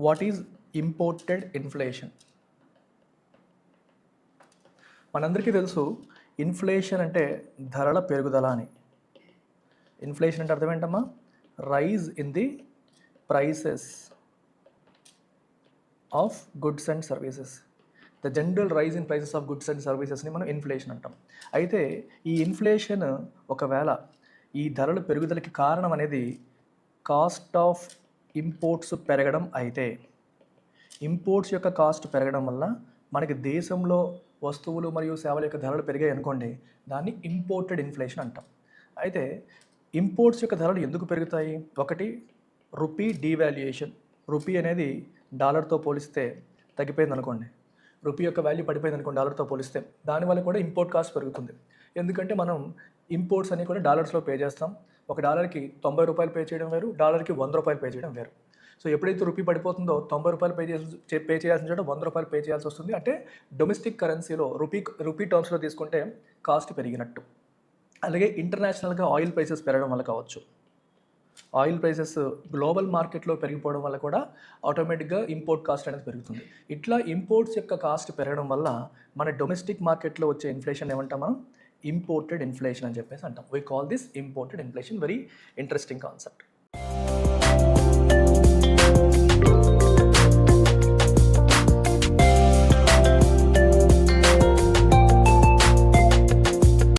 What is imported inflation? మనందరికీ తెలుసు inflation అంటే ధరల పెరుగుదల అని. ఇన్ఫ్లేషన్ అంటే అర్థం ఏంటమ్మా? Rise in the prices of goods and services. The general rise in prices of goods and సర్వీసెస్ని మనం ఇన్ఫ్లేషన్ అంటాం. అయితే ఈ ఇన్ఫ్లేషన్ ఒకవేళ ఈ ధరల పెరుగుదలకి కారణం అనేది కాస్ట్ ఆఫ్ ఇంపోర్ట్స్ పెరగడం అయితే, ఇంపోర్ట్స్ యొక్క కాస్ట్ పెరగడం వల్ల మనకి దేశంలో వస్తువులు మరియు సేవల యొక్క ధరలు పెరిగాయి అనుకోండి, దాన్ని ఇంపోర్టెడ్ ఇన్ఫ్లేషన్ అంటాం. అయితే ఇంపోర్ట్స్ యొక్క ధరలు ఎందుకు పెరుగుతాయి? ఒకటి, రూపీ డీవాల్యుయేషన్. రూపీ అనేది డాలర్తో పోలిస్తే తగ్గిపోయింది అనుకోండి, రూపీ యొక్క వాల్యూ పడిపోయింది అనుకోండి డాలర్తో పోలిస్తే, దానివల్ల కూడా ఇంపోర్ట్ కాస్ట్ పెరుగుతుంది. ఎందుకంటే మనం ఇంపోర్ట్స్ అన్ని కూడా డాలర్స్లో పే చేస్తాం. ఒక డాలర్కి 90 రూపాయలు పే చేయడం వేరు, డాలర్కి 100 రూపాయలు పే చేయడం వేరు. సో ఎప్పుడైతే రూపీ పడిపోతుందో 90 రూపాయలు పే చేయాల్సిన చోట 100 రూపాయలు పే చేయాల్సి వస్తుంది. అంటే డొమెస్టిక్ కరెన్సీలో రూపీ టర్మ్స్లో తీసుకుంటే కాస్ట్ పెరిగినట్టు. అలాగే ఇంటర్నేషనల్గా ఆయిల్ ప్రైసెస్ పెరగడం వల్ల కావచ్చు, ఆయిల్ ప్రైసెస్ గ్లోబల్ మార్కెట్లో పెరిగిపోవడం వల్ల కూడా ఆటోమేటిక్గా ఇంపోర్ట్ కాస్ట్ అనేది పెరుగుతుంది. ఇట్లా ఇంపోర్ట్స్ యొక్క కాస్ట్ పెరగడం వల్ల మన డొమెస్టిక్ మార్కెట్లో వచ్చే ఇన్ఫ్లేషన్ ఏమంటాం మనం? ఇంపోర్టెడ్ ఇన్ఫ్లేషన్ అని చెప్పేసి అంటాం. We call this imported inflation. Very interesting concept.